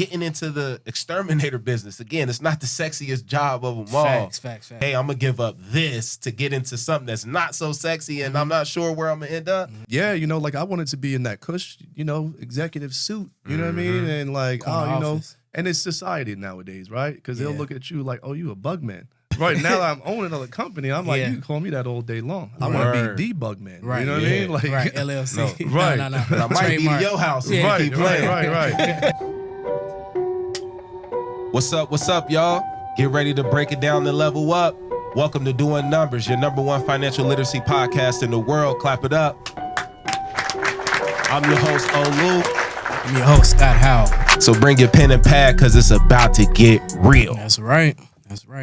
getting into the exterminator business. Again, it's not the sexiest job of them all. Facts. Hey, I'm going to give up this to get into something that's not so sexy, and I'm not sure where I'm going to end up. Yeah, you know, like I wanted to be in that cush, you know, executive suit, you know what I mean? And like, you know, and it's society nowadays, right? Because they'll look at you like, oh, you a bug man. Right now that I'm owning another company, I'm like, you can call me that all day long. I want to be the bug man. Right. You know what I mean? Like, right, LLC. No. Right. No. I might be your house. Yeah. Right. What's up, y'all? Get ready to break it down and level up. Welcome to Doing Numbers, your #1 financial literacy podcast in the world. Clap it up. I'm your host, Olu. I'm your host, Scott Howell. So bring your pen and pad, because it's about to get real. That's right.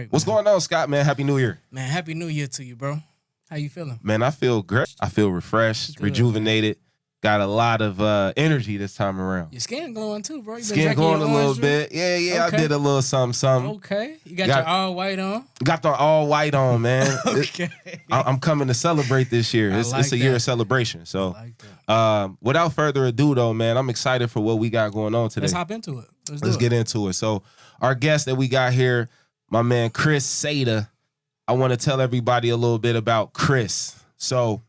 What's going on, Scott, man? Happy New Year. Man, Happy New Year to you, bro. How you feeling? Man, I feel great. I feel refreshed, rejuvenated. Got a lot of energy this time around. Your skin glowing too, bro. Skin glowing a little bit. Yeah, okay. I did a little something. Okay. You got your all white on? Got the all white on, man. Okay. I'm coming to celebrate this year. It's a year of celebration. So without further ado, though, man, I'm excited for what we got going on today. Let's hop into it. Let's get into it. So our guest that we got here, my man Chris Seda, I want to tell everybody a little bit about Chris. So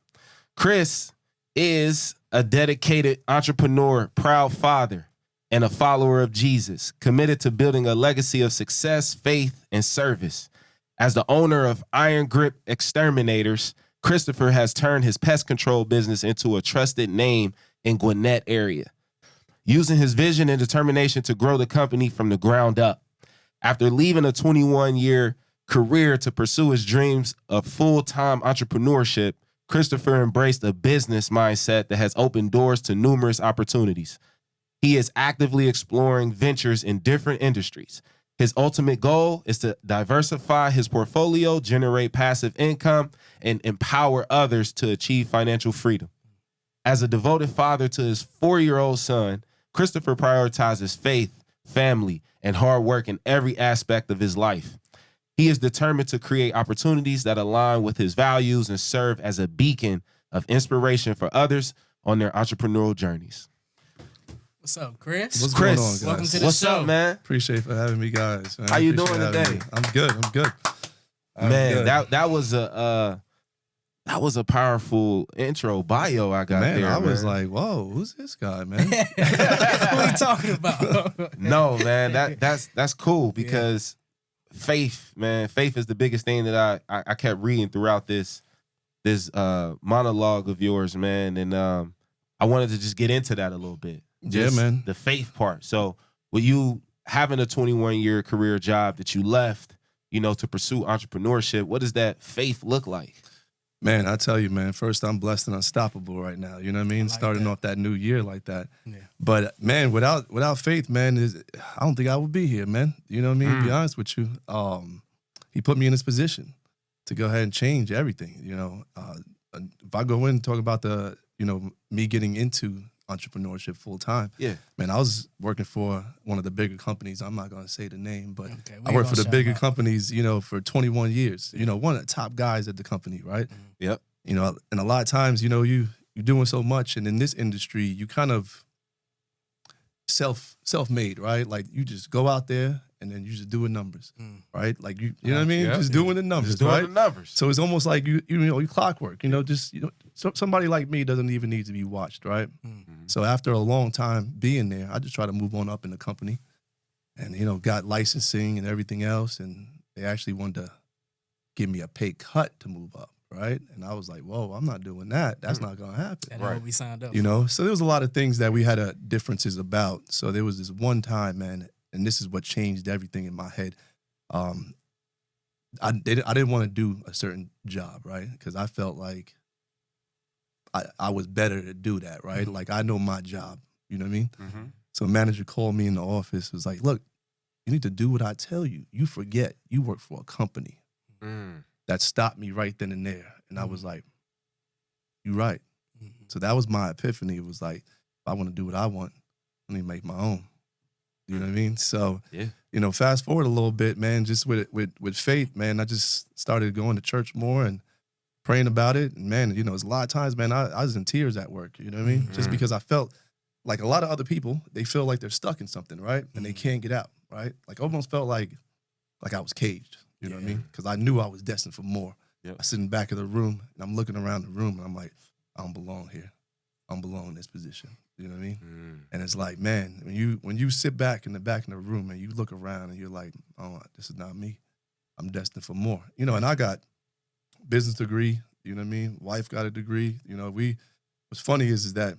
Chris is a dedicated entrepreneur, proud father, and a follower of Jesus, committed to building a legacy of success, faith, and service. As the owner of Iron Grip Exterminators, Christopher has turned his pest control business into a trusted name in Gwinnett area, using his vision and determination to grow the company from the ground up. After leaving a 21-year career to pursue his dreams of full-time entrepreneurship, Christopher embraced a business mindset that has opened doors to numerous opportunities. He is actively exploring ventures in different industries. His ultimate goal is to diversify his portfolio, generate passive income, and empower others to achieve financial freedom. As a devoted father to his 4-year-old son, Christopher prioritizes faith, family, and hard work in every aspect of his life. He is determined to create opportunities that align with his values and serve as a beacon of inspiration for others on their entrepreneurial journeys. What's up, Chris? What's going on, guys? Welcome to the What's show. up, man? Appreciate for having me, guys. Man. How you doing today? I'm good. Man, that was a powerful intro bio I got there. I was like, whoa, who's this guy, man? What are you talking about? No, man, that's cool because faith is the biggest thing that I kept reading throughout this monologue of yours, man, and I wanted to just get into that a little bit. Yeah, man. The faith part. So with you having a 21-year career job that you left, to pursue entrepreneurship, what does that faith look like? Man, I tell you, man, first, I'm blessed and unstoppable right now. You know what I mean? Starting off that new year like that. Yeah. But, man, without faith, man, I don't think I would be here, man. You know what I mean? To be honest with you. He put me in this position to go ahead and change everything, If I go in and talk about me getting into entrepreneurship full time. Yeah. Man, I was working for one of the bigger companies. I'm not going to say the name, but I worked for the bigger companies, for 21 years. One of the top guys at the company, right? Yep. And a lot of times, you're doing so much, and in this industry, you kind of self-made, right? Like you just go out there and then you just doing numbers, right? Like you know what I mean? Just doing the numbers, just doing the numbers. So it's almost like you clockwork, somebody like me doesn't even need to be watched, right? Mm-hmm. So after a long time being there, I just try to move on up in the company, and got licensing and everything else, and they actually wanted to give me a pay cut to move up, right? And I was like, whoa, I'm not doing that. That's not gonna happen. That's what we signed up for. So there was a lot of things that we had differences about. So there was this one time, man. And this is what changed everything in my head. I didn't want to do a certain job, right? Because I felt like I was better to do that, right? Mm-hmm. Like I know my job, you know what I mean? Mm-hmm. So a manager called me in the office, was like, look, you need to do what I tell you. You forget you work for a company. That stopped me right then and there. And I was like, you're right. Mm-hmm. So that was my epiphany. It was like, if I want to do what I want, I need to make my own. You know what I mean? So, fast forward a little bit, man, just with faith, man, I just started going to church more and praying about it. And, man, there's a lot of times, man, I was in tears at work, you know what I mean? Mm-hmm. Just because I felt like a lot of other people, they feel like they're stuck in something, right? And they can't get out, right? Like almost felt like I was caged, you know what I mean? Because I knew I was destined for more. Yep. I sit in the back of the room and I'm looking around the room and I'm like, I don't belong here. I don't belong in this position. You know what I mean? And it's like, man, when you sit back in the back of the room and you look around and you're like, oh, this is not me. I'm destined for more. You know, and I got business degree, you know what I mean? Wife got a degree. You know, what's funny is that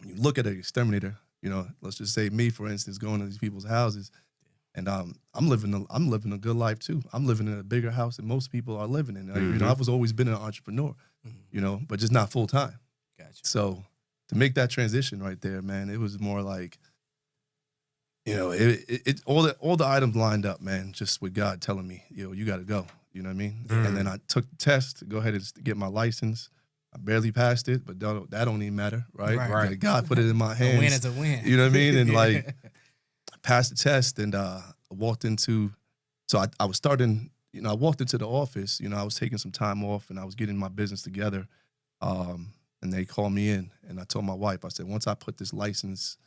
when you look at an exterminator, you know, let's just say me, for instance, going to these people's houses, and I'm living a good life too. I'm living in a bigger house than most people are living in. You know, I've always been an entrepreneur, you know, but just not full time. Gotcha. So to make that transition right there, man, it was more like, you know, all the items lined up, man, just with God telling me, yo, you got to go. You know what I mean? And then I took the test to go ahead and get my license. I barely passed it, but that don't even matter, right? Right. God put it in my hands. A win is a win. You know what I mean? And like, passed the test, and I walked into. So I was starting. You know, I walked into the office. You know, I was taking some time off, and I was getting my business together. And they called me in, and I told my wife, I said, once I put this license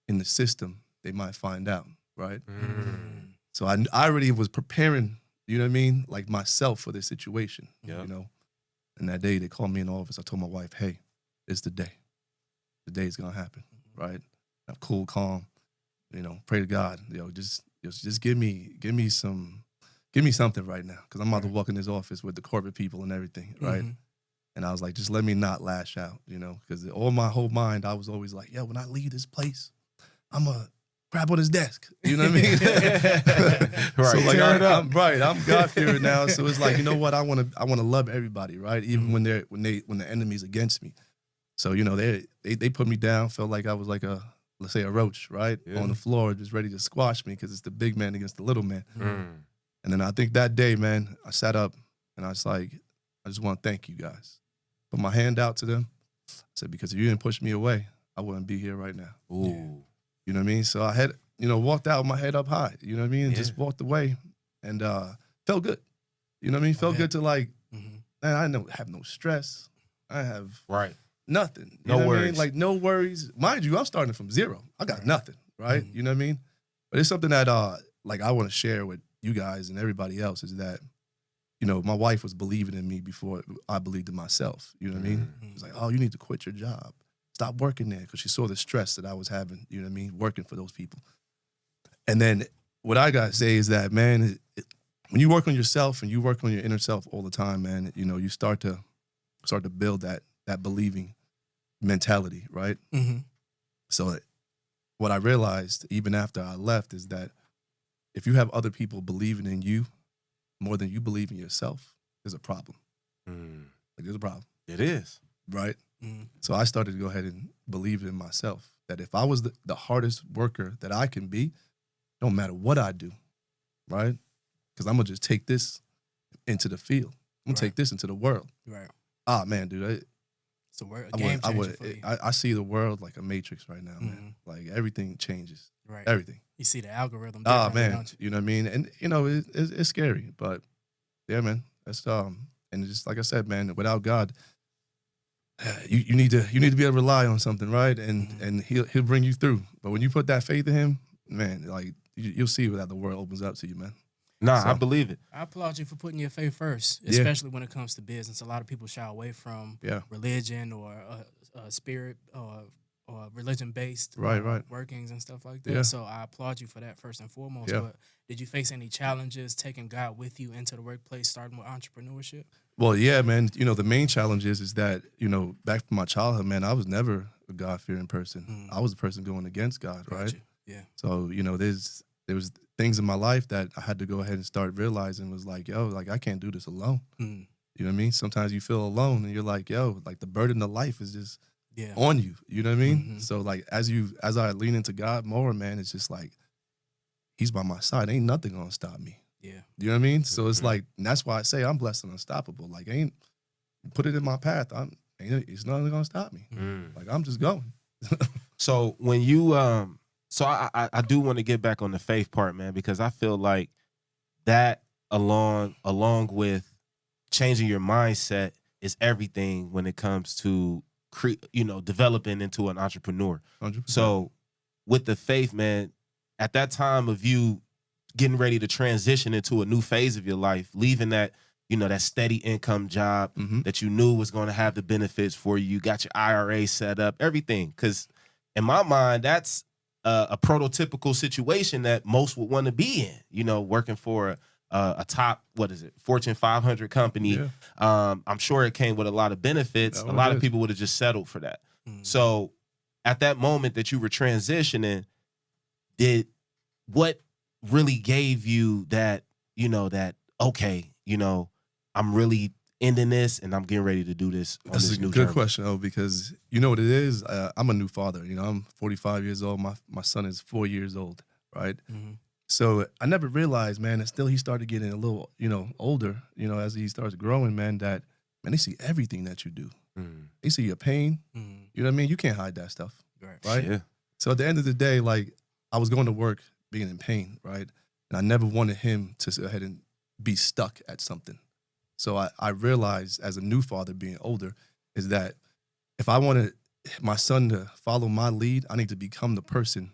in the system, they might find out, right? So I already was preparing. You know what I mean? Like myself for this situation. Yep. You know. And that day they called me in the office. I told my wife, hey, it's the day. The day is gonna happen, right? I'm cool, calm, you know, pray to God, you know, just give me something right now. Cause I'm about to walk in this office with the corporate people and everything, right? And I was like, just let me not lash out, you know, because all my whole mind, I was always like, yeah, when I leave this place, I'm a grab on his desk. You know what I mean? Right. So like I'm God-fearing now. So it's like, you know what? I want to love everybody, right? Even when the enemy's against me. So, you know, they put me down, felt like I was like let's say a roach, right? On the floor, just ready to squash me because it's the big man against the little man. And then I think that day, man, I sat up and I was like, I just want to thank you guys. Put my hand out to them. I said, because if you didn't push me away, I wouldn't be here right now. Ooh. You know what I mean? So I had, you know, walked out with my head up high, you know what I mean? And just walked away and felt good. You know what I mean? Felt good to like, man, I don't have no stress. I have nothing. You know No what I worries. mean? Like no worries. Mind you, I'm starting from zero. I got nothing, right? You know what I mean? But it's something that like I want to share with you guys and everybody else is that, you know, my wife was believing in me before I believed in myself. You know what I mean? It's like, oh, you need to quit your job. Stop working there, because she saw the stress that I was having, you know what I mean, working for those people. And then what I got to say is that, man, when you work on yourself and you work on your inner self all the time, man, you know, you start to build that believing mentality, right? So what I realized, even after I left, is that if you have other people believing in you more than you believe in yourself, there's a problem. Like, there's a problem. It is. Right? So I started to go ahead and believe in myself that if I was the hardest worker that I can be, don't matter what I do, right? Because I'm going to just take this into the field. I'm going to take this into the world. Right. Ah, man, dude. It's a game changer for you. I see the world like a matrix right now, man. Like everything changes. Right. Everything. You see the algorithm. Ah, man. Don't you? You know what I mean? And, you know, it's scary. But, yeah, man. That's and just like I said, man, without God, you need to be able to rely on something, right? And he'll bring you through. But when you put that faith in him, man, like you'll see that the world opens up to you, man. Nah, So, I believe it. I applaud you for putting your faith first, especially when it comes to business. A lot of people shy away from religion or spirit or religion-based workings and stuff like that. Yeah. So I applaud you for that first and foremost. Yeah. But did you face any challenges taking God with you into the workplace, starting with entrepreneurship? Well, yeah, man. You know, the main challenge is that, you know, back from my childhood, man, I was never a God-fearing person. I was a person going against God, right? Gotcha. Yeah. So, you know, there was things in my life that I had to go ahead and start realizing was like, yo, like I can't do this alone. You know what I mean? Sometimes you feel alone and you're like, yo, like the burden of life is just on you. You know what I mean? So like as I lean into God more, man, it's just like he's by my side. Ain't nothing gonna stop me. Yeah. You know what I mean? So it's like, and that's why I say I'm blessed and unstoppable. Like put it in my path. It's nothing gonna stop me. Like I'm just going. So when you so I do want to get back on the faith part, man, because I feel like that along with changing your mindset is everything when it comes to developing into an entrepreneur. 100%. So with the faith, man, at that time of you getting ready to transition into a new phase of your life, leaving that, that steady income job that you knew was going to have the benefits for you. You got your IRA set up, everything. Because in my mind, that's a prototypical situation that most would want to be in, working for a top, Fortune 500 company. Yeah. I'm sure it came with a lot of benefits. A lot of people would have just settled for that. So at that moment that you were transitioning, what really gave you that, okay, I'm really ending this and I'm getting ready to do this on That's this a new good journey? question, because you know what it is? I'm a new father. I'm 45 years old. My son is 4 years old, right? So I never realized, man, that still he started getting a little, older, as he starts growing, man, that, man, they see everything that you do. They see your pain. You know what I mean? You can't hide that stuff, right? Yeah. So at the end of the day, like, I was going to work being in pain, right? And I never wanted him to go ahead and be stuck at something. So I realized, as a new father being older, is that if I wanted my son to follow my lead, I need to become the person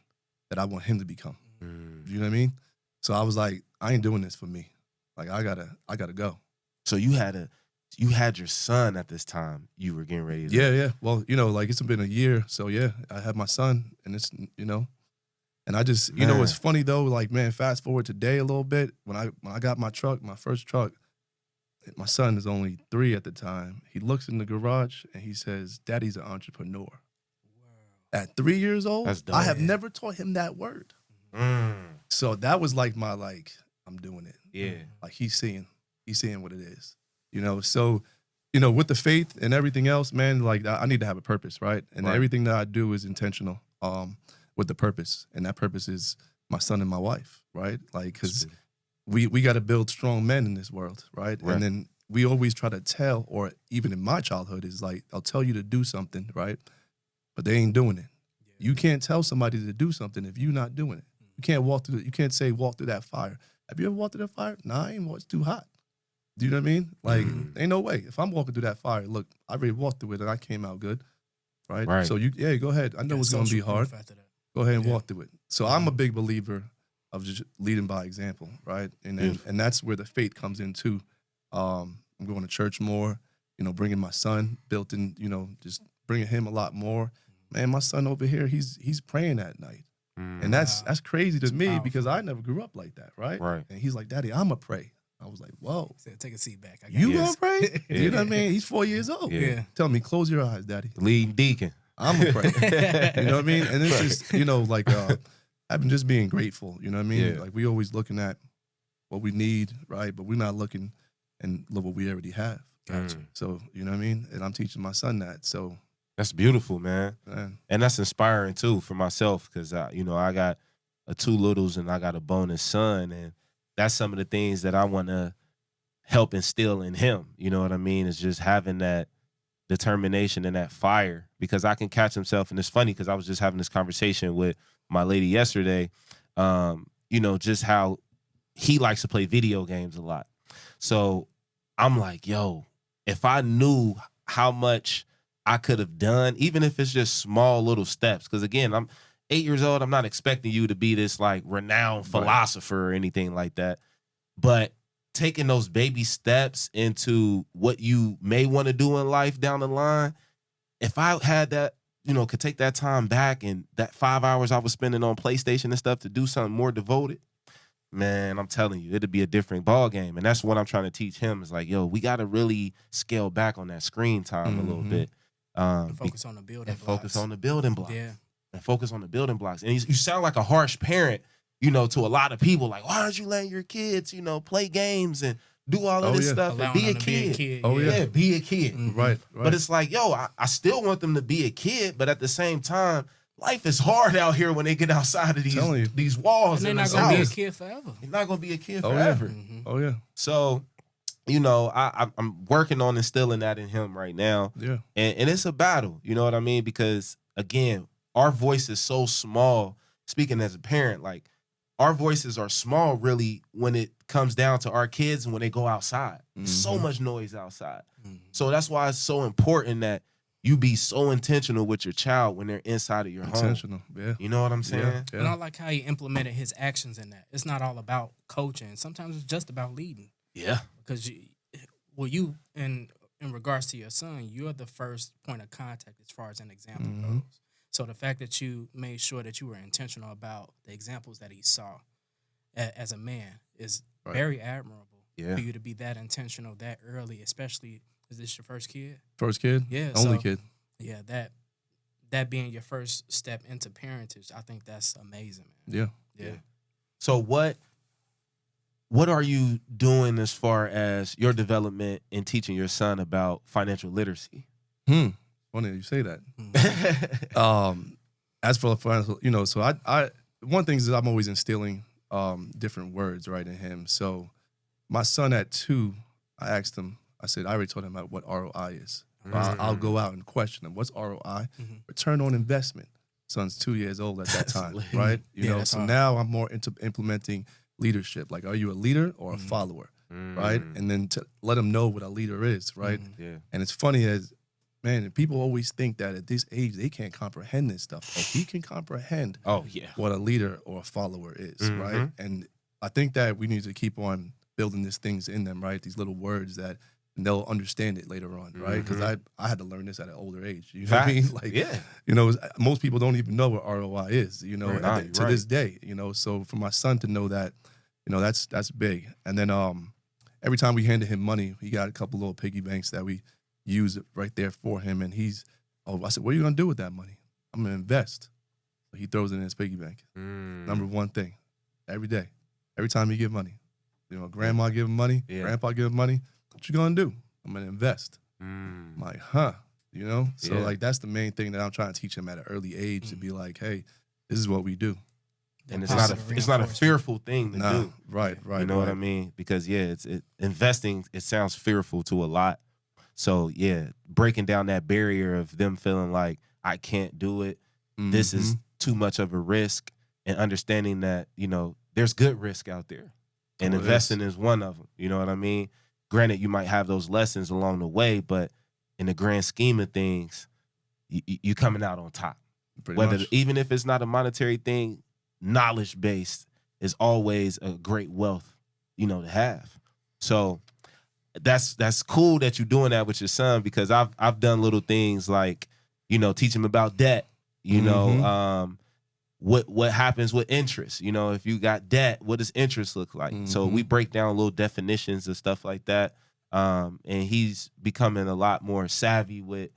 that I want him to become. You know what I mean? So I was like, I ain't doing this for me. Like, I gotta go. So you had your son at this time. You were getting ready to. Yeah. Well, like, it's been a year. So yeah, I had my son, and it's, and I just, it's funny though, like, man, fast forward today a little bit, when I got my first truck, my son is only 3 at the time. He looks in the garage and he says, "Daddy's an entrepreneur." Wow. At 3 years old, I have never taught him that word. So that was like my, I'm doing it. Yeah. Like, he's seeing what it is, So, with the faith and everything else, man, like, I need to have a purpose, right? And everything that I do is intentional, with the purpose. And that purpose is my son and my wife, right? Like, because we got to build strong men in this world, right? And then we always try to tell, or even in my childhood, is like, I'll tell you to do something, right? But they ain't doing it. Yeah. You can't tell somebody to do something if you're not doing it. You can't walk through that fire. Have you ever walked through that fire? Nah, I ain't walked. It's too hot. Do you know what I mean? Like, ain't no way. If I'm walking through that fire, look, I already walked through it and I came out good, right? So go ahead. I know it's going to be hard. Go ahead and walk through it. So I'm a big believer of just leading by example, right? And that's where the faith comes in too. I'm going to church more, bringing my son, built in, just bringing him a lot more. Man, my son over here, he's praying at night. And that's crazy to me, because I never grew up like that, right? And he's like, "Daddy, I'm going to pray." I was like, whoa. Said, take a seat back. You going to pray? You know what I mean? He's 4 years old. Yeah. Tell me, close your eyes, Daddy. Lead deacon. I'm going to pray. You know what I mean? And it's just, like, having just being grateful, you know what I mean? Like, we always looking at what we need, right? But we're not looking and look what we already have. Gotcha. So, you know what I mean? And I'm teaching my son that. So that's beautiful, man. And that's inspiring too for myself, because I got 2 littles and I got a bonus son, and that's some of the things that I want to help instill in him. You know what I mean? It's just having that determination and that fire, because I can catch himself. And it's funny, because I was just having this conversation with my lady yesterday, just how he likes to play video games a lot. So I'm like, yo, if I knew how much I could have done, even if it's just small little steps, because again, I'm 8 years old. I'm not expecting you to be this like renowned philosopher or anything like that, but taking those baby steps into what you may want to do in life down the line, if I had that, could take that time back, and that 5 hours I was spending on PlayStation and stuff to do something more devoted, man, I'm telling you, it'd be a different ball game. And that's what I'm trying to teach him, is like, yo, we got to really scale back on that screen time a little bit. And focus on the building blocks. Focus on the building blocks. Yeah. And focus on the building blocks. And you sound like a harsh parent, to a lot of people, like, why aren't you letting your kids, play games and do all of this stuff and be a kid? Oh, yeah. Be a kid. Right. But it's like, yo, I still want them to be a kid, but at the same time, life is hard out here when they get outside of these walls. And they're not going to be a kid forever. They're not going to be a kid forever. Oh, yeah. So, I'm working on instilling that in him right now. Yeah. And it's a battle, you know what I mean? Because, again, our voice is so small. Speaking as a parent, like, our voices are small, really, when it comes down to our kids and when they go outside. There's so much noise outside. So that's why it's so important that you be so intentional with your child when they're inside of your home. Yeah. You know what I'm saying? Yeah. And I like how he implemented his actions in that. It's not all about coaching. Sometimes it's just about leading. Yeah. Because in regards to your son, you're the first point of contact as far as an example goes. So the fact that you made sure that you were intentional about the examples that he saw as a man is very admirable. Yeah. For you to be that intentional that early, especially, is this your first kid? First kid? Yeah. Only kid. Yeah, that being your first step into parentage, I think that's amazing, man. Yeah. So what are you doing as far as your development in teaching your son about financial literacy? Funny you say that. As for financial, so I one thing is that I'm always instilling different words right in him. So my son at 2, I asked him, I said, I already told him what ROI is. I'll go out and question him. What's ROI? Return on investment. Son's 2 years old at that time, right? So hard. Now I'm more into implementing leadership. Like, are you a leader or a follower, right? And then to let him know what a leader is, right? Yeah. And it's funny man, people always think that at this age they can't comprehend this stuff. Oh, he can comprehend what a leader or a follower is, right? And I think that we need to keep on building these things in them, right? These little words that they'll understand it later on, right? Because I had to learn this at an older age. You know what I mean? Like, most people don't even know what ROI is, to this day, So for my son to know that, that's big. And then every time we handed him money, he got a couple little piggy banks that we use it right there for him. And I said, what are you going to do with that money? I'm going to invest. So he throws it in his piggy bank. Number one thing, every day, every time he give money. Grandma give him money, grandpa give him money. What you going to do? I'm going to invest. I'm like, So like that's the main thing that I'm trying to teach him at an early age to be like, hey, this is what we do. And it's not a fearful thing to do. Right. You know what I mean? Because investing, it sounds fearful to a lot. So breaking down that barrier of them feeling like I can't do it. This is too much of a risk, and understanding that, there's good risk out there. And investing is one of them. You know what I mean? Granted, you might have those lessons along the way, but in the grand scheme of things, you coming out on top. Even if it's not a monetary thing, knowledge-based is always a great wealth, to have. So that's cool that you're doing that with your son, because I've done little things like, teach him about debt, what happens with interest. If you got debt, what does interest look like? So we break down little definitions and stuff like that. And he's becoming a lot more savvy with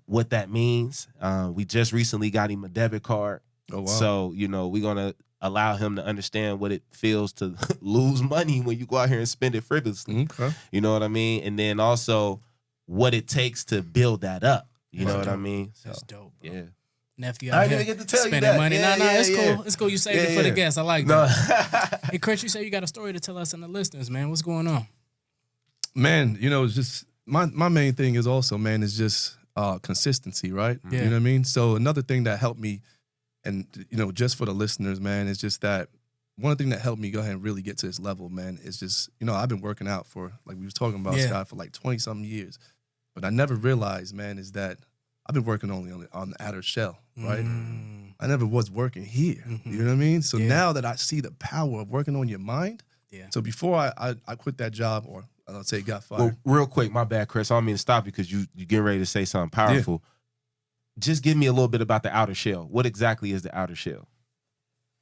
what that means. We just recently got him a debit card. Oh, wow. So, we're going to allow him to understand what it feels to lose money when you go out here and spend it frivolously. Okay. You know what I mean? And then also what it takes to build that up. You know what I mean? That's dope, bro. Yeah. Nephew I out didn't here get to tell spending you that. money. It's cool. It's cool. You saved it for the guests. I like that. Hey, Chris, you say you got a story to tell us and the listeners, man. What's going on? Man, it's just my main thing is also, man, is just consistency, right? Yeah. You know what I mean? So another thing that helped me, and, just for the listeners, man, is just that one thing that helped me go ahead and really get to this level, man, is just, I've been working out for, like we was talking about, Scott, for like 20-something years. But I never realized, man, is that I've been working only on the outer shell, right? I never was working here. You know what I mean? So now that I see the power of working on your mind, so before I quit that job, or I'll say got fired. Well, real quick, my bad, Chris. I don't mean to stop you because you get ready to say something powerful. Just give me a little bit about the outer shell. What exactly is the outer shell?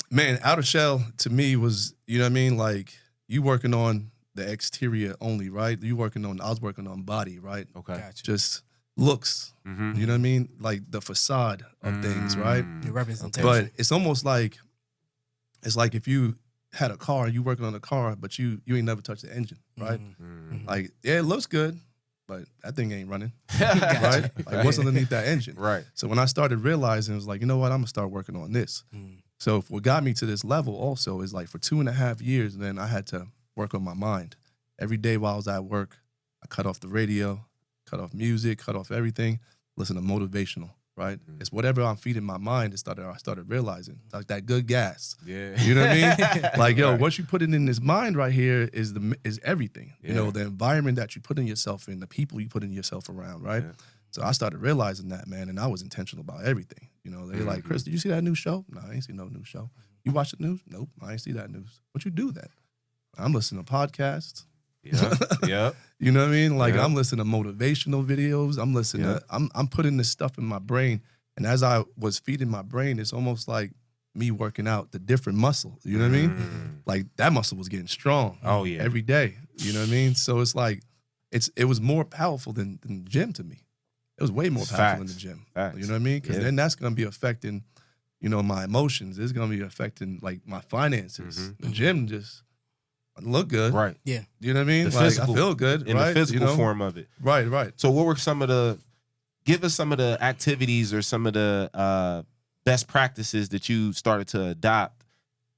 Man, outer shell to me was, like you working on the exterior only, right? I was working on body, right? Okay. Gotcha. Just looks, you know what I mean? Like the facade of things, right? Your representation. But it's almost like, if you had a car, you working on a car, but you ain't never touched the engine, right? Like, it looks good, but that thing ain't running, right? Like, what's underneath that engine? Right. So when I started realizing, it was like, you know what, I'm gonna start working on this. So what got me to this level also is like for 2.5 years, then I had to work on my mind. Every day while I was at work, I cut off the radio, cut off music, cut off everything, listen to motivational, right? It's whatever I'm feeding my mind. I started realizing, like that good gas. Yeah. You know what I mean? Like, yo, what you put in this mind right here is everything. The environment that you put in yourself in, the people you put in yourself around, right? So I started realizing that, man, and I was intentional about everything. You know, they like, Chris, did you see that new show? No, I ain't see no new show. You watch the news? Nope, I ain't see that news. What you do then? I'm listening to podcasts. Yeah. You know what I mean? Like I'm listening to motivational videos. I'm listening to, I'm putting this stuff in my brain. And as I was feeding my brain, it's almost like me working out the different muscle. You know what I mean? Like that muscle was getting strong. Oh yeah. Every day. You know what I mean? So it's like, it was more powerful than the gym to me. It was way more powerful than the gym. Facts. You know what I mean? Because then that's going to be affecting, you know, my emotions. It's going to be affecting like my finances. The gym just look good. Right. Yeah. You know what I mean? The Like physical, I feel good. in right? the physical you know? form of it. Right. So what were give us some of the activities or some of the best practices that you started to adopt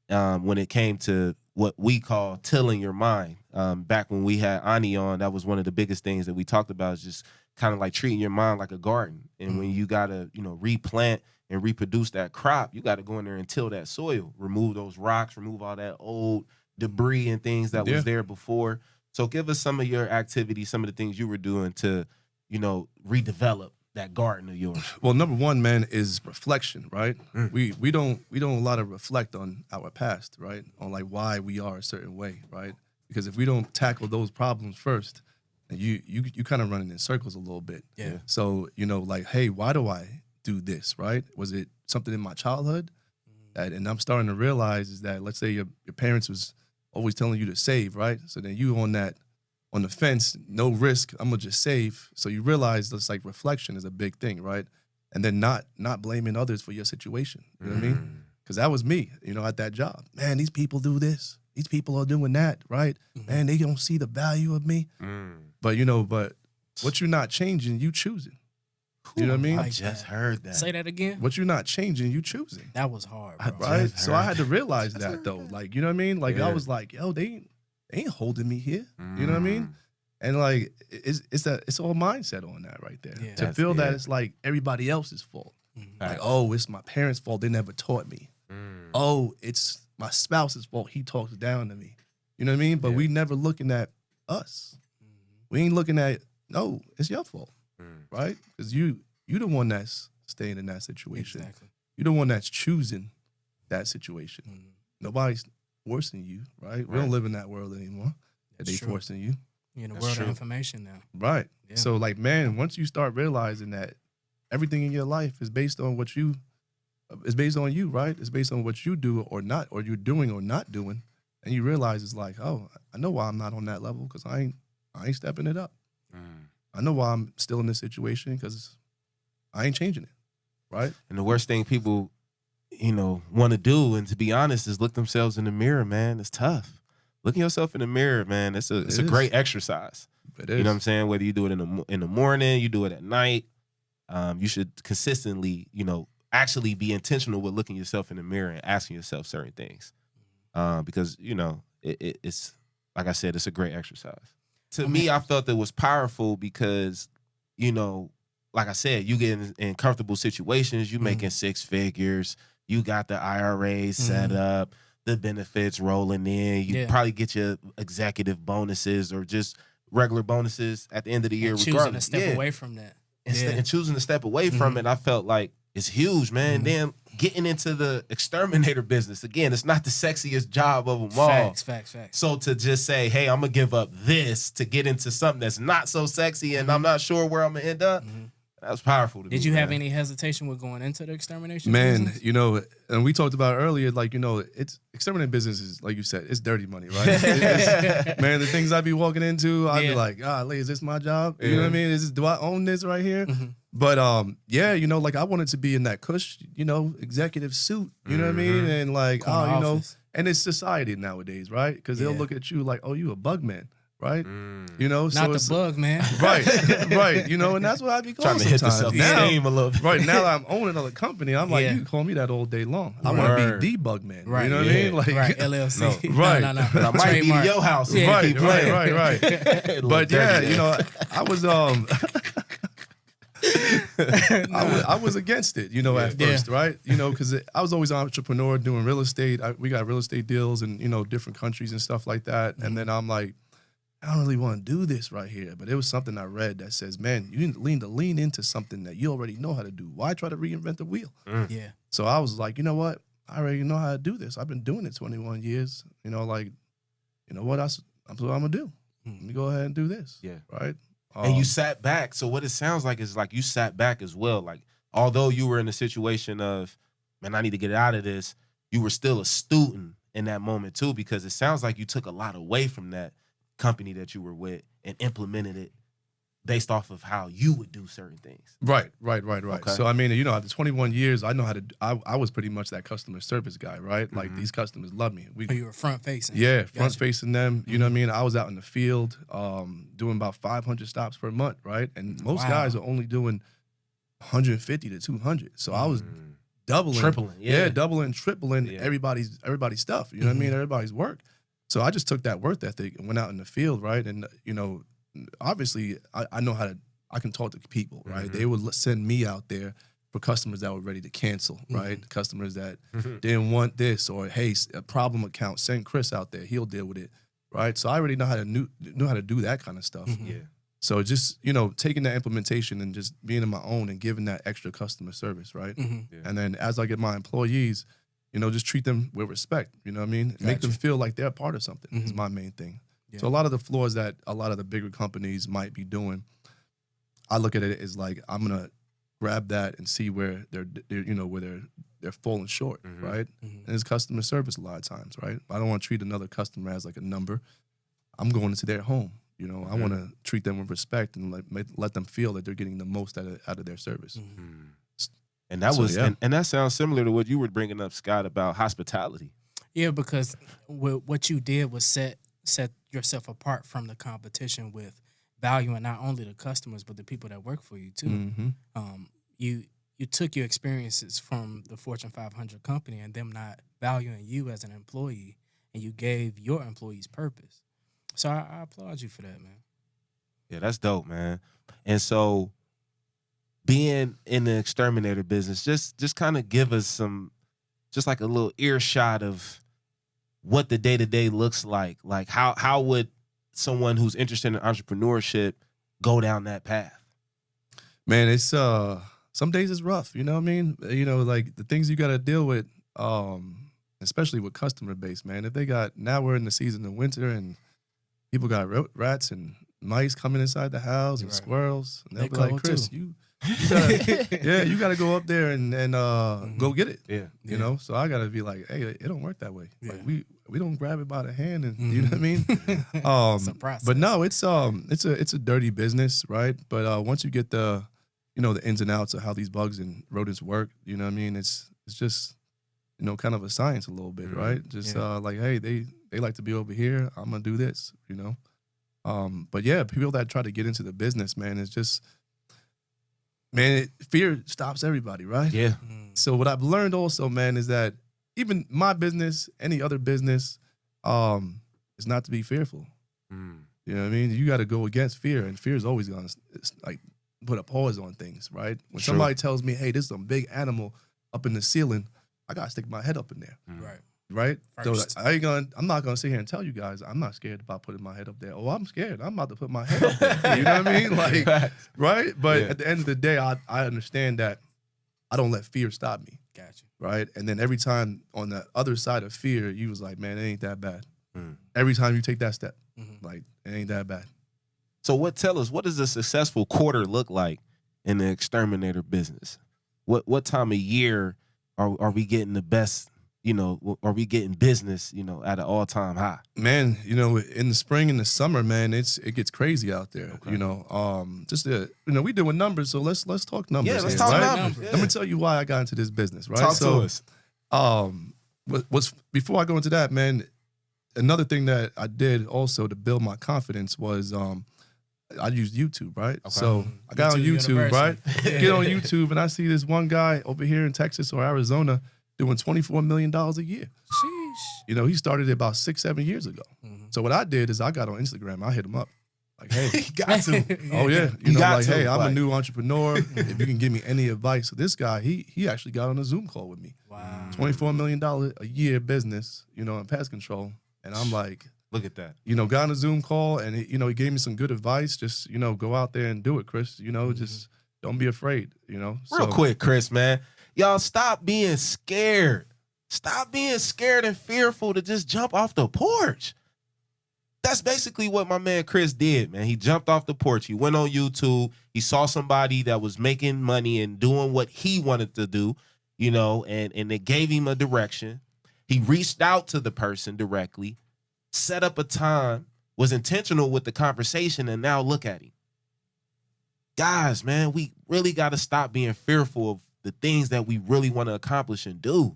when it came to what we call tilling your mind. Back when we had Ani on, that was one of the biggest things that we talked about, is just kind of like treating your mind like a garden. And when you got to, you know, replant and reproduce that crop, you got to go in there and till that soil, remove those rocks, remove all that old debris and things that was there before. So give us some of your activities, some of the things you were doing to, you know, redevelop that garden of yours. Well, number one, man, is reflection, right? We don't a lot of reflect on our past, right? On like why we are a certain way, right? Because if we don't tackle those problems first, you kind of running in circles a little bit. Yeah. So, you know, like, hey, why do I do this, right? Was it something in my childhood? And I'm starting to realize is that, let's say your parents was always telling you to save, right? So then you on the fence, no risk, I'm gonna just save. So you realize that's like reflection is a big thing, right? And then not blaming others for your situation. You know what I mean? Because that was me, you know, at that job. Man, these people do this. These people are doing that, right? Man, they don't see the value of me. But, you know, what you're not changing, you choosing. You know what I mean? I just heard that. Say that again. What you're not changing, you choosing. That was hard, bro. Right? So I had to realize that, though. Like, you know what I mean? Like, I was like, yo, they ain't holding me here. You know what I mean? And like, it's all mindset on that right there. Yeah. To feel that it's like everybody else's fault. Like, oh, it's my parents' fault. They never taught me. Oh, it's my spouse's fault. He talks down to me. You know what I mean? But we never looking at us. We ain't looking at, no, it's your fault. Right? Because you the one that's staying in that situation. Exactly. You're the one that's choosing that situation. Nobody's forcing you, right? We don't live in that world anymore. They forcing you. You're in the world of information now. Right. Yeah. So like, man, once you start realizing that everything in your life is based on it's based on you, right? It's based on what you do or not, or you're doing or not doing. And you realize it's like, oh, I know why I'm not on that level, because I ain't stepping it up. I know why I'm still in this situation, because I ain't changing it, right? And the worst thing people, you know, want to do, and to be honest, is look themselves in the mirror, man. It's tough. Looking yourself in the mirror, man, it's a great exercise. It is. You know what I'm saying? Whether you do it in the morning, you do it at night, you should consistently, you know, actually be intentional with looking yourself in the mirror and asking yourself certain things. Because, you know, it's, like I said, it's a great exercise. To me, I felt it was powerful because, you know, like I said, you get in comfortable situations, you making six figures, you got the IRA set up, the benefits rolling in, you probably get your executive bonuses or just regular bonuses at the end of the year. And choosing to step away from that. And choosing to step away from it, I felt like it's huge, man. Then getting into the exterminator business, again, it's not the sexiest job of them all. Facts. So to just say, hey, I'm going to give up this to get into something that's not so sexy and I'm not sure where I'm going to end up, that was powerful to me. Did you have any hesitation with going into the extermination Man, business? you know, and we talked about earlier, like, you know, it's exterminating business is, like you said, it's dirty money, right? Man, the things I be walking into, I'd be like, is this my job? You know what I mean? Do I own this right here? But you know, like I wanted to be in that cush, you know, executive suit, you know what I mean? And like, you know, and it's society nowadays, right? Because they'll look at you like, oh, you a bug man, right? You know, not the bug man, right? You know, and that's what I be trying to hit the self-esteem a little bit. Right now, I'm owning a company. I'm like, you can call me that all day long. I want to be the bug man. Right? You know what I mean? Like, LLC. No. Right. No. I might be to your house. Right. But yeah, you know, I was I was against it, you know, at first, right? You know, because I was always an entrepreneur doing real estate. We got real estate deals in, you know, different countries and stuff like that. And then I'm like, I don't really want to do this right here. But it was something I read that says, man, you need to lean into something that you already know how to do. Why try to reinvent the wheel? Yeah. So I was like, you know what? I already know how to do this. I've been doing it 21 years. You know, like, you know what? That's what I'm going to do. Let me go ahead and do this. Yeah. Right? And you sat back. So what it sounds like is like you sat back as well. Like, although you were in a situation of, man, I need to get out of this, you were still a student in that moment too, because it sounds like you took a lot away from that company that you were with and implemented it based off of how you would do certain things. Right. Okay. So, I mean, you know, after 21 years, I know how to, I was pretty much that customer service guy, right? Like, these customers love me. You were front facing. Yeah, front facing them. You know what I mean? I was out in the field doing about 500 stops per month, right? And most guys are only doing 150 to 200. So I was doubling. Tripling, doubling, tripling everybody's stuff. You know what I mean? Everybody's work. So I just took that work ethic and went out in the field, right? And, you know, obviously I know how to, I can talk to people, right? They would send me out there for customers that were ready to cancel, right? Customers that didn't want this, or, hey, a problem account, send Chris out there, he'll deal with it, right? So I already know how to know how to do that kind of stuff. Yeah. So just, you know, taking that implementation and just being in my own and giving that extra customer service, right? And then as I get my employees, you know, just treat them with respect, you know what I mean? Make them feel like they're a part of something is my main thing. Yeah. So a lot of the flaws that a lot of the bigger companies might be doing, I look at it as like, I'm going to grab that and see where they're you know, where they're falling short, right? And it's customer service a lot of times, right? I don't want to treat another customer as like a number. I'm going into their home. You know, I want to treat them with respect and let them feel that they're getting the most out of their service. And that was, and that sounds similar to what you were bringing up, Scott, about hospitality. Yeah, because what you did was set yourself apart from the competition with valuing not only the customers but the people that work for you too. You took your experiences from the Fortune 500 company and them not valuing you as an employee, and you gave your employees purpose. So I applaud you for that, man. Yeah, that's dope, man. And so, being in the exterminator business, just kind of give us some, just like a little earshot of what the day-to-day looks like. Like, how would someone who's interested in entrepreneurship go down that path? Man, it's some days it's rough, you know what I mean? You know, like the things you got to deal with, especially with customer base, man. If they got, now we're in the season of winter and people got rats and mice coming inside the house and squirrels. And they'll be like, Chris, you gotta go up there and go get it. Yeah. You know? So I gotta be like, hey, it don't work that way. Yeah. Like we don't grab it by the hand and you know what I mean? It's a process. But no, it's a dirty business, right? But once you get the, you know, the ins and outs of how these bugs and rodents work, you know what I mean? It's just, you know, kind of a science a little bit, right? Just like, hey, they like to be over here, I'm gonna do this, you know? But yeah, people that try to get into the business, man, it's just, man, fear stops everybody, right? Yeah. So what I've learned also, man, is that even my business, any other business, is not to be fearful. You know what I mean? You got to go against fear, and fear is always going to like put a pause on things, right? When somebody tells me, hey, there's some big animal up in the ceiling, I got to stick my head up in there. Right? First. So I'm not gonna sit here and tell you guys I'm not scared about putting my head up there. Oh, I'm scared. I'm about to put my head up there. You know what I mean? Like, right? But at the end of the day, I understand that I don't let fear stop me. Gotcha. Right? And then every time on the other side of fear, you was like, man, it ain't that bad. Every time you take that step, like, it ain't that bad. So tell us, what does a successful quarter look like in the exterminator business? What time of year are we getting the best? You know, are we getting business, you know, at an all-time high? Man, you know, in the spring and the summer, man, it gets crazy out there. Okay. You know, we doing numbers, so let's talk numbers. Yeah, let's talk numbers. Let me tell you why I got into this business, right? Talk to us. Before I go into that, man, another thing that I did also to build my confidence was I used YouTube, right? Okay. So I got on YouTube, right? Get on YouTube, and I see this one guy over here in Texas or Arizona doing $24 million a year. Sheesh. You know, he started it about 6-7 years ago. So what I did is I got on Instagram. I hit him up. Like, hey. Got to. Oh, yeah. You know, like, hey, I'm a new entrepreneur. If you can give me any advice. So this guy, he actually got on a Zoom call with me. Wow. $24 million a year business, you know, in pest control. And I'm like, Look at that. You know, got on a Zoom call and, he gave me some good advice. Just, go out there and do it, Chris. Just don't be afraid, Real quick, Chris, man. Y'all stop being scared. Stop being scared and fearful to just jump off the porch. That's basically what my man Chris did, man. He jumped off the porch. He went on YouTube. He saw somebody that was making money and doing what he wanted to do, and it gave him a direction. He reached out to the person directly, set up a time, was intentional with the conversation, and now look at him. Guys, man, we really got to stop being fearful of the things that we really want to accomplish and do.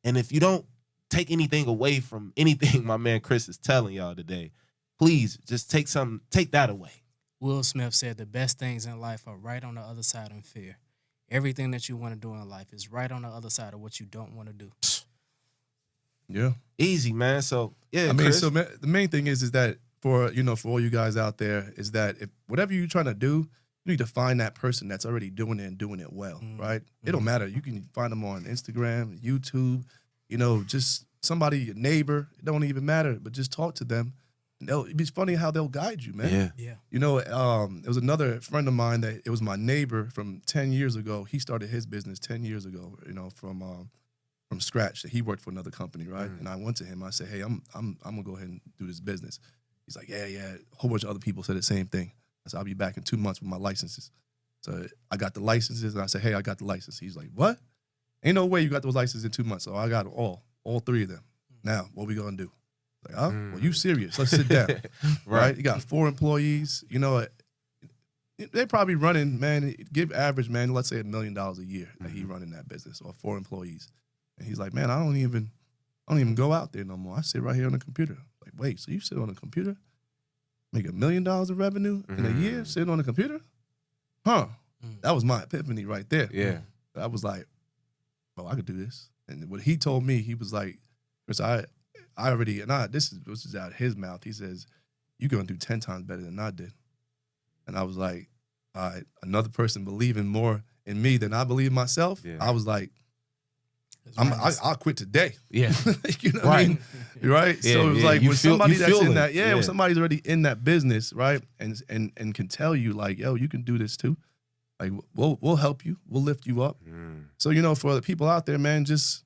And if you don't take anything away from anything my man Chris is telling y'all today, please just take that away. Will Smith said the best things in life are right on the other side of fear. Everything that you want to do in life is right on the other side of what you don't want to do. Yeah. Easy, man. So, yeah, I mean, Chris. so the main thing is that for all you guys out there is that if whatever you're trying to do, you need to find that person that's already doing it and doing it well, right? It don't matter. You can find them on Instagram, YouTube, just somebody, a neighbor. It don't even matter, but just talk to them. It'd be funny how they'll guide you, man. Yeah. It was another friend of mine that it was my neighbor from 10 years ago. He started his business 10 years ago, from scratch. He worked for another company, right? And I went to him. I said, hey, I'm gonna go ahead and do this business. He's like, yeah. A whole bunch of other people said the same thing. I said, I'll be back in 2 months with my licenses. So I got the licenses, and I said, hey, I got the license. He's like, what? Ain't no way you got those licenses in 2 months. So I got all 3 of them. Now, what we gonna do? Like, well, you serious? Let's sit down, right? You got 4 employees. They probably running, man. Give average, man. Let's say $1 million a year that he running that business, or 4 employees. And he's like, man, I don't even go out there no more. I sit right here on the computer. Like, wait, so you sit on the computer, make $1 million of revenue in a year, sitting on the computer? Huh? That was my epiphany right there. Yeah. I was like, oh, I could do this. And what he told me, he was like, Chris, this is out of his mouth. He says, you're going to do 10 times better than I did. And I was like, all right, another person believing more in me than I believe myself. Yeah. I was like, I'll quit today. Yeah. You know what I mean? Right? Yeah, so it was like when somebody that's in that, when somebody's already in that business, right? And can tell you like, yo, you can do this too. Like we'll help you. We'll lift you up. So, for the people out there, man, just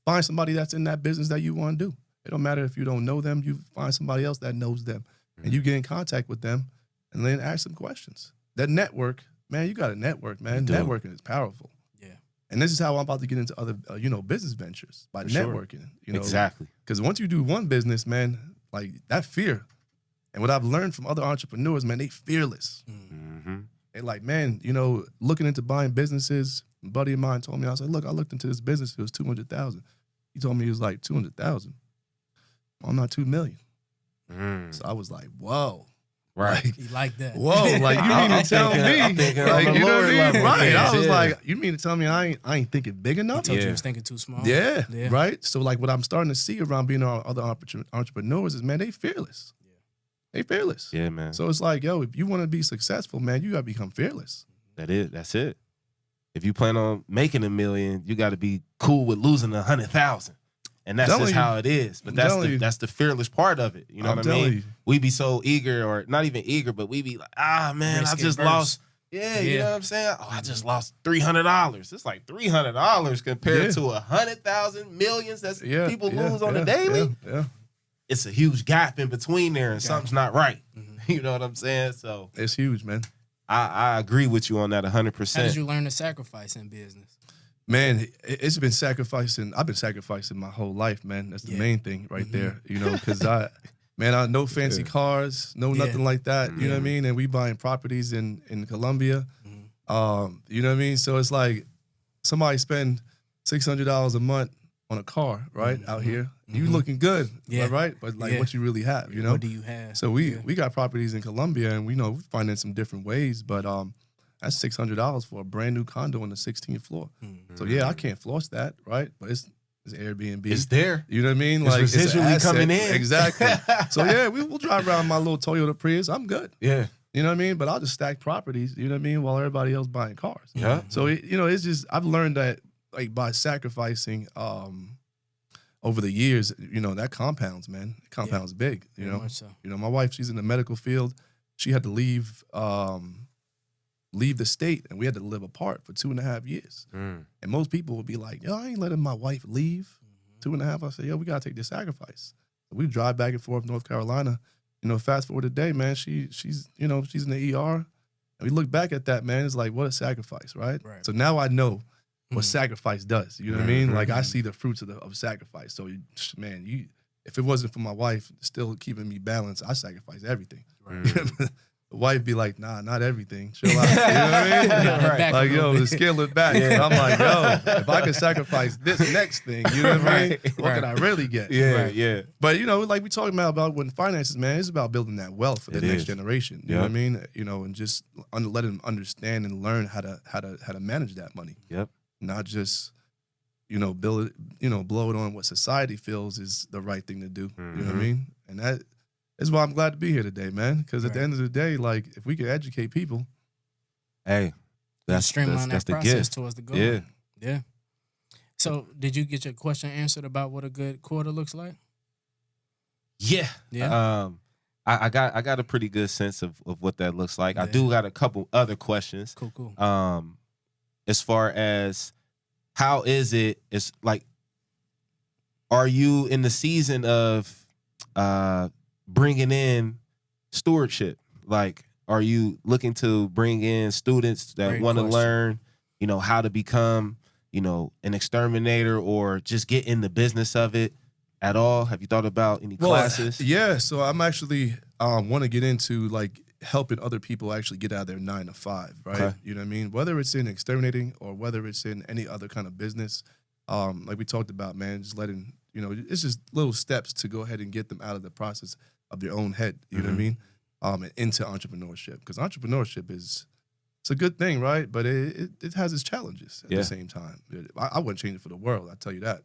find somebody that's in that business that you want to do. It don't matter if you don't know them. You find somebody else that knows them. And you get in contact with them and then ask them questions. That network, man, you got to network, man. Networking is powerful. Yeah. And this is how I'm about to get into other, business ventures by networking. Exactly. Because once you do one business, man, like that fear. And what I've learned from other entrepreneurs, man, they fearless. They like, man, looking into buying businesses. A buddy of mine told me, I was like, look, I looked into this business. It was $200,000. He told me it was like $200,000. I'm not $2 million. So I was like, whoa. Right. Like, you like that. Whoa, like you mean to tell me, like, you know what I mean? Right. I was like, you mean to tell me I ain't thinking big enough? I told you was thinking too small. Yeah, right? So like what I'm starting to see around being around other entrepreneurs is, man, they fearless. They fearless. Yeah, man. So it's like, yo, if you want to be successful, man, you got to become fearless. That's it. If you plan on making $1 million, you got to be cool with losing 100,000. And that's just how it is. But that's the fearless part of it. You know what I mean? We be so eager, or not even eager, but we be like, man, I just lost. Yeah, you know what I'm saying? Oh, I just lost $300. It's like $300 compared to 100,000 millions that people lose on the daily. Yeah. It's a huge gap in between there, and something's not right. You know what I'm saying? So it's huge, man. I agree with you on that 100%. How did you learn to sacrifice in business? Man, it's been sacrificing. I've been sacrificing my whole life, man. That's the main thing right there, because I no fancy cars, nothing like that. You know what I mean? And we buying properties in Colombia. You know what I mean? So it's like somebody spend $600 a month on a car, right? Out here. You looking good, right? But like what you really have, What do you have? So we got properties in Colombia, and we we're finding some different ways, but that's $600 for a brand new condo on the 16th floor. So I can't floss that, right? But it's Airbnb. It's there. You know what I mean? It's like residually coming in. Exactly. So we'll drive around my little Toyota Prius. I'm good. Yeah. You know what I mean? But I'll just stack properties, you know what I mean, while everybody else buying cars. Yeah. So it's just I've learned that like by sacrificing over the years, you know, that compounds, man. It compounds big, you Very know. much so. You know, my wife, she's in the medical field. She had to leave the state, and we had to live apart for 2.5 years. And most people would be like, yo, I ain't letting my wife leave 2.5. I said, yo, we got to take this sacrifice. We drive back and forth North Carolina. You know, fast forward today, man, she's in the ER. And we look back at that, man, it's like, what a sacrifice, right? So now I know what sacrifice does. You know what I mean? Like, I see the fruits of sacrifice. So, man, if it wasn't for my wife still keeping me balanced, I sacrifice everything. The wife be like, nah, not everything. Chill out. You know what I mean? Like, yo, scale it back. Yeah. I'm like, yo, if I can sacrifice this next thing, you know what I mean? What can I really get? Yeah. But, you know, like we talking about when finances, man, it's about building that wealth for the next generation. You know what I mean? You know, and just let them understand and learn how to manage that money. Not just, you know, blow it on what society feels is the right thing to do. You know what I mean? And that is why I'm glad to be here today, man. Because at the end of the day, like, if we can educate people, hey, that's streamline that the process gift towards the goal. Yeah. So, did you get your question answered about what a good quarter looks like? Yeah. Yeah. I got a pretty good sense of what that looks like. I do got a couple other questions. Cool. As far as how is it? It's like, are you in the season of bringing in stewardship? Like, are you looking to bring in students that want to learn, you know, how to become, you know, an exterminator or just get in the business of it at all? Have you thought about any classes? Yeah, so I'm actually want to get into like helping other people actually get out of their 9 to 5, right? Okay. You know what I mean? Whether it's in exterminating or whether it's in any other kind of business, like we talked about, man, just letting, you know, it's just little steps to go ahead and get them out of the process of their own head, you know what I mean? And into entrepreneurship. Because entrepreneurship it's a good thing, right? But it has its challenges at the same time. I wouldn't change it for the world, I tell you that.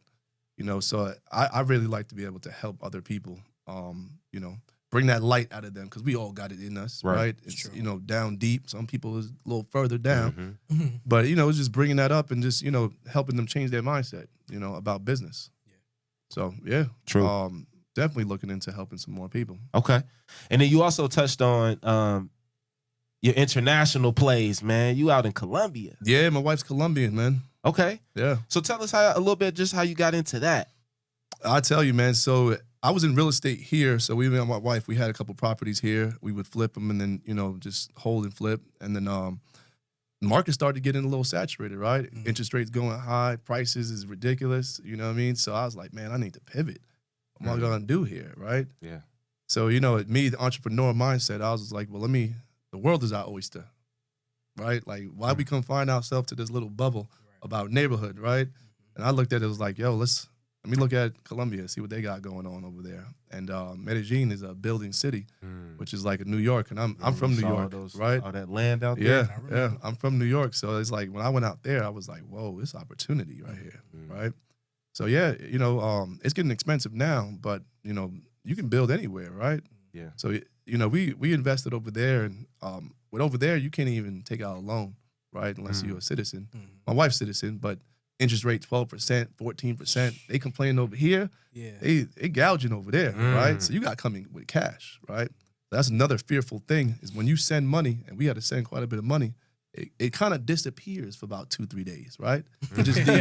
You know, so I really like to be able to help other people, you know, bring that light out of them, because we all got it in us, right? It's, you know, down deep. Some people is a little further down. But, you know, it's just bringing that up and just, you know, helping them change their mindset, you know, about business. So, yeah. True. Definitely looking into helping some more people. Okay. And then you also touched on your international plays, man. You out in Colombia. Yeah, my wife's Colombian, man. Okay. Yeah. So tell us a little bit just how you got into that. I'll tell you, man. So I was in real estate here. So me and my wife, we had a couple properties here. We would flip them and then, you know, just hold and flip. And then the market started getting a little saturated, right? Interest rates going high. Prices is ridiculous. You know what I mean? So I was like, man, I need to pivot. What am I going to do here, right? Yeah. So, you know, me, the entrepreneur mindset, I was just like, well, the world is our oyster, right? Like, why we confine ourselves to this little bubble of our neighborhood, right? And I looked at it, was like, yo, let me look at Colombia, see what they got going on over there. And Medellin is a building city, which is like a New York. And I'm from New York, right? All that land out there. Yeah. I'm from New York. So it's like, when I went out there, I was like, whoa, this opportunity right here, right? So, yeah, you know, it's getting expensive now, but, you know, you can build anywhere, right? Yeah. So, you know, we invested over there, and with over there, you can't even take out a loan, right, unless you're a citizen. My wife's citizen, but interest rate 12%, 14%. They complaining over here. Yeah. They gouging over there, right? So you got to come in with cash, right? That's another fearful thing, is when you send money, and we had to send quite a bit of money, it kind of disappears for about 2-3 days, right? It just be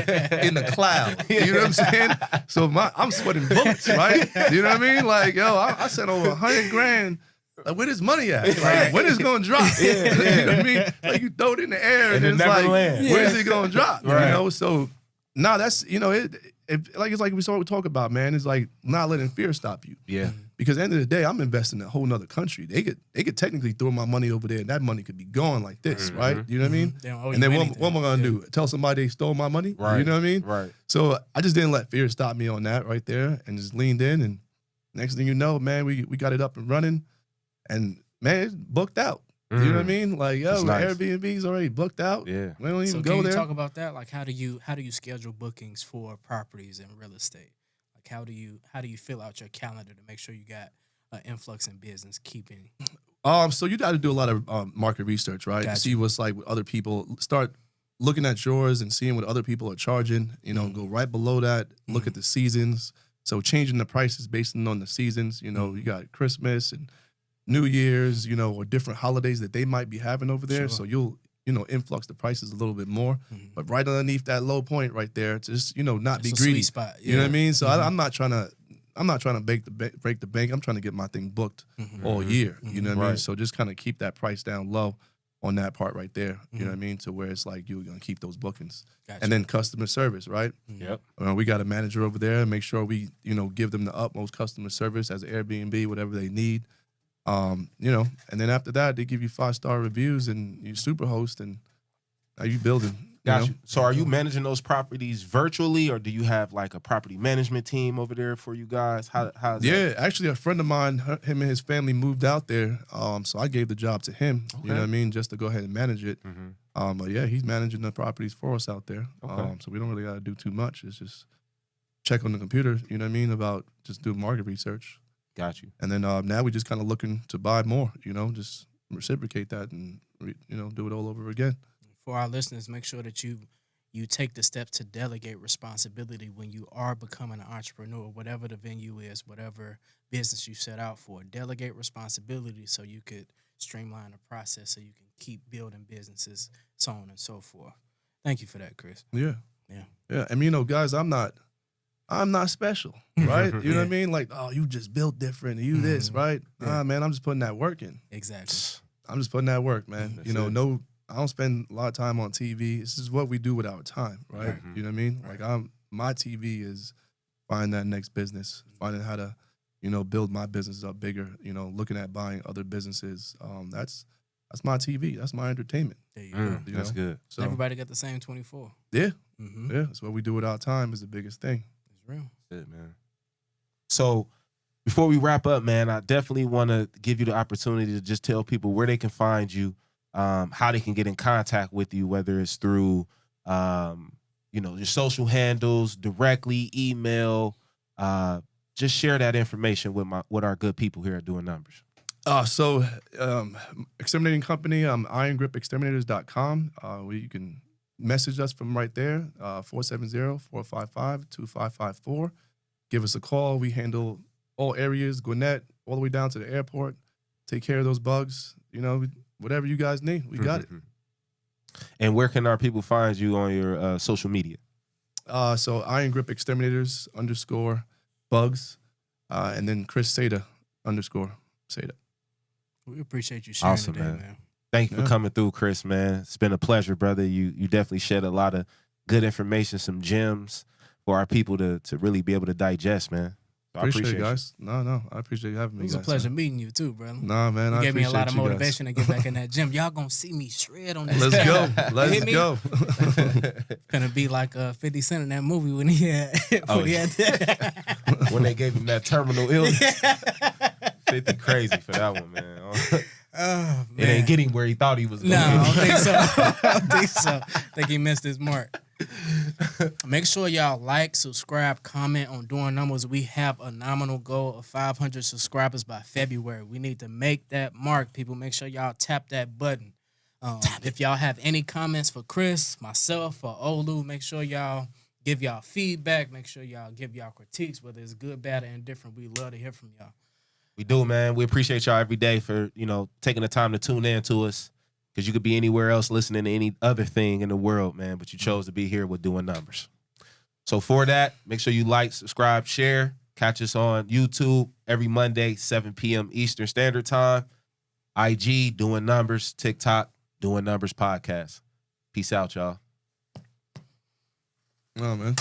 in the cloud. You know what I'm saying? So I'm sweating bullets, right? You know what I mean? Like, yo, I sent over $100,000. Like, where this money at? Like, when is it gonna drop? You know what I mean? Like, you throw it in the air and it's like, where is it gonna drop? Right. You know? So that's, you know, it's like we talk about, man. It's like not letting fear stop you. Yeah. Because at the end of the day, I'm investing in a whole nother country. They could technically throw my money over there, and that money could be gone like this, right? You know what I mean? And then what am I gonna do? Tell somebody they stole my money? Right. You know what I mean? Right. So I just didn't let fear stop me on that right there, and just leaned in. And next thing you know, man, we got it up and running, and man, it's booked out. You know what I mean? Like, yo, nice. Airbnb's already booked out. Yeah. We don't even go go there. Talk about that. Like, how do you schedule bookings for properties and real estate? Like, how do you fill out your calendar to make sure you got an influx in business keeping? So you got to do a lot of market research, right? Gotcha. See what's like with other people. Start looking at yours and seeing what other people are charging. You know, go right below that. Look at the seasons. So changing the prices based on the seasons, you know, you got Christmas and New Year's, you know, or different holidays that they might be having over there. Sure. So you'll, you know, influx the prices a little bit more. But right underneath that low point right there, just, you know, not It's be a greedy. sweet spot. You know what I mean? So I'm not trying to break the bank. I'm trying to get my thing booked all year. You know what I mean? Right. So just kind of keep that price down low on that part right there. You know what I mean? To where it's like you're gonna keep those bookings. Gotcha. And then customer service, right? Yep. We got a manager over there. Make sure we, you know, give them the utmost customer service as Airbnb, whatever they need. You know, and then after that, they give you 5-star reviews and you superhost, and now you building. Got know? you. So are you managing those properties virtually, or do you have like a property management team over there for you guys? How's that? Yeah, actually, a friend of mine, him and his family moved out there, so I gave the job to him. Okay. You know what I mean, just to go ahead and manage it. But yeah, he's managing the properties for us out there. Okay. So we don't really got to do too much. It's just check on the computer. You know what I mean, about just do market research. Got you. And then now we just kind of looking to buy more. You know, just reciprocate that and you know, do it all over again. For our listeners, make sure that you take the steps to delegate responsibility when you are becoming an entrepreneur, whatever the venue is, whatever business you set out for. Delegate responsibility so you could streamline the process so you can keep building businesses, so on and so forth. Thank you for that, Chris. Yeah. Yeah. Yeah. I mean, you know, guys, I'm not special, right? You know what I mean? Like, oh, you just built different. You this, right? Yeah. Man, I'm just putting that work in. Exactly. I'm just putting that work, man. That's you know, it. I don't spend a lot of time on TV. This is what we do with our time, right? You know what I mean? Like my TV is finding that next business, finding how to, you know, build my business up bigger, you know, looking at buying other businesses. That's my TV. That's my entertainment. There you go. You That's know? good. So everybody got the same 24. Yeah. Mm-hmm. Yeah. That's what we do with our time is the biggest thing. It's real. That's it, man. So before we wrap up, man, I definitely want to give you the opportunity to just tell people where they can find you, how they can get in contact with you, whether it's through, you know, your social handles, directly, email. Just share that information with our good people here at Doing Numbers. So exterminating company, irongripexterminators.com. You can message us from right there, 470-455-2554. Give us a call. We handle all areas, Gwinnett, all the way down to the airport. Take care of those bugs. You know, whatever you guys need, we got it. And where can our people find you on your social media? So Iron Grip Exterminators _bugs, and then Chris Seda _Seda. We appreciate you sharing Awesome, today, man. man. Thank you for coming through, Chris, man. It's been a pleasure, brother. You definitely shed a lot of good information, some gems for our people to really be able to digest, man. So Appreciate it, guys. No, I appreciate you having me. It was a guys. pleasure meeting you too, brother. Nah, man, You I gave me a lot of appreciate you guys. motivation to get back in that gym. Y'all gonna see me shred on this. Let's go. Hit Let's me? go. Gonna be like 50 Cent in that movie when he had that. When they gave him that terminal illness. 50 crazy for that one, man. Oh, It ain't getting where he thought he was going. No, I don't think so. I don't think so. I think he missed his mark. Make sure y'all like, subscribe, comment on Doing Numbers. We have a nominal goal of 500 subscribers by February. We need to make that mark, people. Make sure y'all tap that button. If y'all have any comments for Chris, myself, or Olu, make sure y'all give y'all feedback. Make sure y'all give y'all critiques, whether it's good, bad, or indifferent. We love to hear from y'all. We do, man. We appreciate y'all every day for, you know, taking the time to tune in to us, because you could be anywhere else listening to any other thing in the world, man, but you chose to be here with Doing Numbers. So for that, make sure you like, subscribe, share. Catch us on YouTube every Monday, 7 p.m. Eastern Standard Time. IG, Doing Numbers. TikTok, Doing Numbers Podcast. Peace out, y'all. Oh, man.